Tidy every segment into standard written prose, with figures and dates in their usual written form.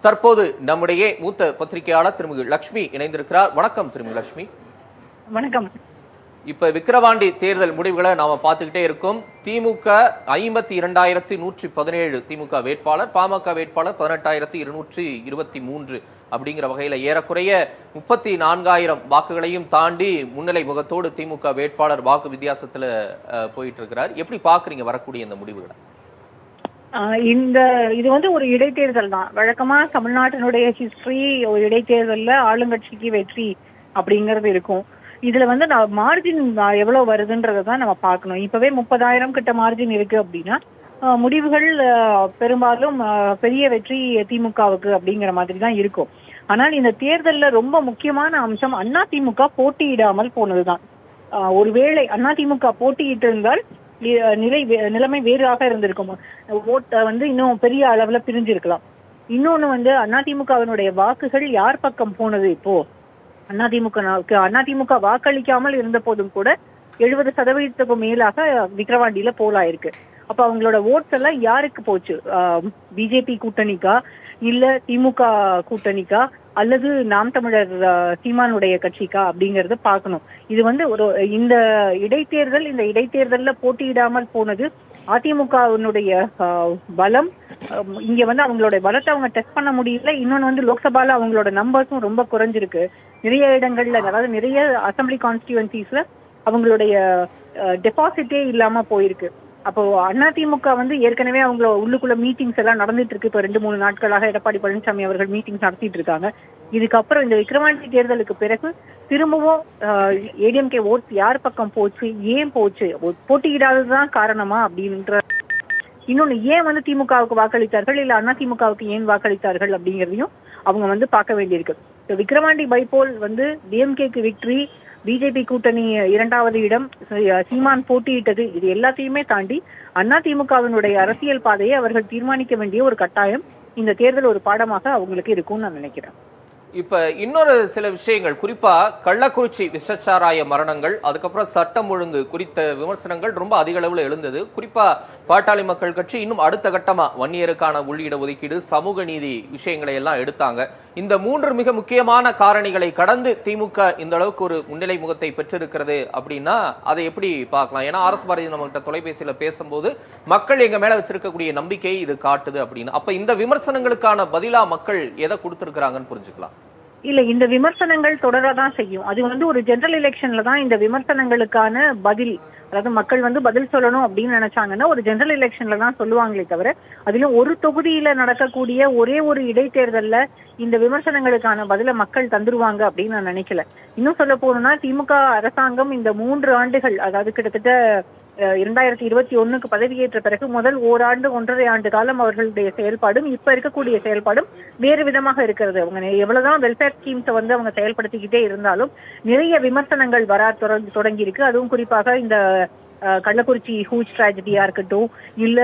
தற்போது நம்முடைய மூத்த பத்திரிகையாளர் திருமதி லட்சுமி இணைந்திருக்கிறார். வணக்கம் திருமதி லட்சுமி. வணக்கம். இப்ப விக்கிரவாண்டி தேர்தல் முடிவுகளை நாம பார்த்துக்கிட்டே இருக்கோம். திமுக 52,117 திமுக வேட்பாளர், பாமக வேட்பாளர் 18,223 அப்படிங்கிற வகையில ஏறக்குறைய 34,000 வாக்குகளையும் தாண்டி முன்னிலை முகத்தோடு திமுக வேட்பாளர் வாக்கு வித்தியாசத்துல போயிட்டு இருக்கிறார். எப்படி பாக்குறீங்க வரக்கூடிய இந்த முடிவுகளை? இது ஒரு இடைத்தேர்தல் தான். வழக்கமா தமிழ்நாட்டினுடைய ஹிஸ்டரி ஒரு இடைத்தேர்தல்ல ஆளுங்கட்சிக்கு வெற்றி அப்படிங்கறது இருக்கும். இதுல மார்ஜின் எவ்வளவு வருதுன்றதான் நம்ம பார்க்கணும். இப்பவே 30,000 கிட்ட மார்ஜின் இருக்கு அப்படின்னா முடிவுகள் பெரும்பாலும் பெரிய வெற்றி திமுகவுக்கு அப்படிங்கிற மாதிரி தான் இருக்கும். ஆனால் இந்த தேர்தல்ல ரொம்ப முக்கியமான அம்சம் அதிமுக போட்டியிடாமல் போனதுதான். ஒருவேளை அதிமுக போட்டியிட்டு இருந்தால் நிலைமை வேறாக இருந்திருக்கும். ஓட்ட இன்னும் பெரிய அளவுல பிரிஞ்சிருக்கலாம். இன்னொன்னு அதிமுகவினுடைய வாக்குகள் யார் பக்கம் போனது? இப்போ அதிமுக வாக்களிக்காமல் இருந்த போதும் கூட 70% மேலாக விக்கிரவாண்டியில போலாயிருக்கு. அப்ப அவங்களோட ஓட்ஸ் எல்லாம் யாருக்கு போச்சு? பிஜேபி கூட்டணிக்கா, இல்ல திமுக கூட்டணிக்கா, அல்லது நாம் தமிழர் சீமானுடைய கட்சிக்கா அப்படிங்கறத பாக்கணும். இது இந்த இடைத்தேர்தல்ல போட்டியிடாமல் போனது அதிமுகவினுடைய பலம். இங்க அவங்களுடைய பலத்தை அவங்க டெஸ்ட் பண்ண முடியல. இன்னொன்னு லோக்சபால அவங்களோட நம்பர்ஸும் ரொம்ப குறைஞ்சிருக்கு. நிறைய இடங்கள்ல, அதாவது நிறைய அசம்பிளி கான்ஸ்டிடுவன்சிஸ்ல அவங்களுடைய டெபாசிட்டே இல்லாம போயிருக்கு. அப்போ அதிமுக ஏற்கனவே அவங்கள உள்ளுக்குள்ள மீட்டிங்ஸ் எல்லாம் நடந்துட்டு இருக்கு. இப்ப 2-3 நாட்களாக எடப்பாடி பழனிசாமி அவர்கள் மீட்டிங்ஸ் நடத்திட்டு இருக்காங்க. இதுக்கப்புறம் இந்த விக்கிரவாண்டி தேர்தலுக்கு பிறகு திரும்பவும் ஏடிஎம்கே ஓட்ஸ் யார் பக்கம் போச்சு, ஏன் போச்சு, போட்டியிடாததுதான் காரணமா அப்படின்ற, இன்னொன்னு ஏன் திமுகவுக்கு வாக்களித்தார்கள், இல்ல அதிமுகவுக்கு ஏன் வாக்களித்தார்கள் அப்படிங்கறதையும் அவங்க பார்க்க வேண்டியிருக்கு. விக்கிரவாண்டி பைபோல் டிஎம்கேக்கு விக்டரி, பிஜேபி கூட்டணி 2வது இடம், சீமான் போட்டியிட்டது, இது எல்லாத்தையுமே தாண்டி அதிமுகவினுடைய அரசியல் பாதையை அவர்கள் தீர்மானிக்க வேண்டிய ஒரு கட்டாயம் இந்த தேர்தல் ஒரு பாடமாக அவங்களுக்கு இருக்கும்னு நான் நினைக்கிறேன். இப்ப இன்னொரு சில விஷயங்கள், குறிப்பா கள்ளக்குறிச்சி விஷச்சாராய மரணங்கள், அதுக்கப்புறம் சட்டம் ஒழுங்கு குறித்த விமர்சனங்கள் ரொம்ப அதிக அளவுல எழுந்தது. குறிப்பா பாட்டாளி மக்கள் கட்சி இன்னும் அடுத்த கட்டமா வன்னியருக்கான உள்ளிட ஒதுக்கீடு, சமூக நீதி விஷயங்களை எல்லாம் எடுத்தாங்க. இந்த 3 மிக முக்கியமான காரணிகளை கடந்து திமுக இந்த அளவுக்கு ஒரு முன்னிலை முகத்தை பெற்றிருக்கிறது அப்படின்னா அதை எப்படி பார்க்கலாம்? ஏன்னா RS பாரதி நம்மகிட்ட தொலைபேசியில பேசும்போது மக்கள் எங்க மேல வச்சிருக்கக்கூடிய நம்பிக்கையை இது காட்டுது அப்படின்னு. அப்ப இந்த விமர்சனங்களுக்கான பதிலா மக்கள் எதை கொடுத்திருக்கிறாங்கன்னு புரிஞ்சுக்கலாம். இல்ல, இந்த விமர்சனங்கள் தொடரதான் செய்யும். அது ஒரு ஜெனரல் எலெக்ஷன்ல தான் இந்த விமர்சனங்களுக்கான பதில், அதாவது மக்கள் பதில் சொல்லணும் அப்படின்னு நினைச்சாங்கன்னா ஒரு ஜெனரல் எலெக்ஷன்ல தான் சொல்லுவாங்களே தவிர, அதிலும் ஒரு தொகுதியில நடக்கக்கூடிய ஒரே ஒரு இடைத்தேர்தல்ல இந்த விமர்சனங்களுக்கான பதில மக்கள் தந்துருவாங்க அப்படின்னு நான் நினைக்கல. இன்னும் சொல்ல போனோம்னா திமுக அரசாங்கம் இந்த 3 ஆண்டுகள், அதாவது கிட்டத்தட்ட 2021க்கு பதவியேற்ற பிறகு முதல் ஓராண்டு 1.5 ஆண்டு காலம் அவர்களுடைய செயல்பாடும் இப்ப இருக்கக்கூடிய செயல்பாடும் வேறு விதமாக இருக்கிறது. அவங்க எவ்வளவுதான் வெல்ஃபேர் ஸ்கீம்ஸை அவங்க செயல்படுத்திக்கிட்டே இருந்தாலும் நிறைய விமர்சனங்கள் வர தொடங்கி இருக்கு. அதுவும் குறிப்பாக இந்த கள்ளக்குறிச்சி ஹூஜ் ட்ராஜடியா இருக்கட்டும், இல்ல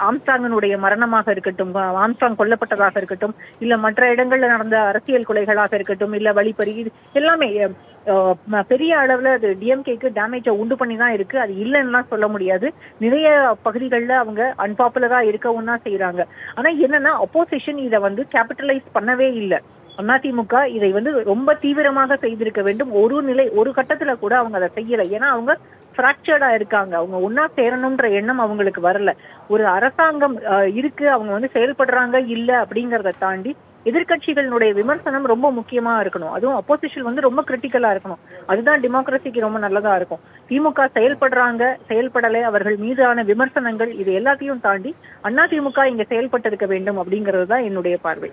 ஆம்ஸ்ட்ராங்கினுடைய மரணமாக இருக்கட்டும், ஆம்ஸ்ட்ராங் கொல்லப்பட்டதாக இருக்கட்டும், இல்ல மற்ற இடங்கள்ல நடந்த அரசியல் கொலைகளாக இருக்கட்டும், இல்ல வழிப்பறி, எல்லாமே பெரிய அளவுல அது டிஎம்கேக்கு டேமேஜை உண்டு பண்ணி தான் இருக்கு. அது இல்லைன்னா சொல்ல முடியாது. நிறைய பகுதிகளில் அவங்க அன்பாப்புலரா இருக்கவும் தான் செய்யறாங்க. ஆனா என்னன்னா அப்போசிஷன் இதை கேபிட்டலைஸ் பண்ணவே இல்லை. அதிமுக இதை ரொம்ப தீவிரமாக செய்திருக்க வேண்டும். ஒரு கட்டத்துல கூட அவங்க அதை செய்யல. ஏன்னா அவங்க பிராக்சர்டா இருக்காங்க. அவங்க ஒன்னா சேரணும்ன்ற எண்ணம் அவங்களுக்கு வரல. ஒரு அரசாங்கம் இருக்கு, அவங்க செயல்படுறாங்க இல்ல அப்படிங்கறத தாண்டி எதிர்கட்சிகளுடைய விமர்சனம் ரொம்ப முக்கியமா இருக்கணும். அதுவும் அப்போசிஷன் ரொம்ப கிரிட்டிக்கலா இருக்கணும். அதுதான் டெமோக்ரஸிக்கு ரொம்ப நல்லதா இருக்கும். திமுக செயல்படுறாங்க, செயல்படலை, அவர்கள் மீதான விமர்சனங்கள், இது எல்லாத்தையும் தாண்டி அதிமுக இங்க செயல்பட்டிருக்க வேண்டும் அப்படிங்கிறது தான் என்னுடைய பார்வை.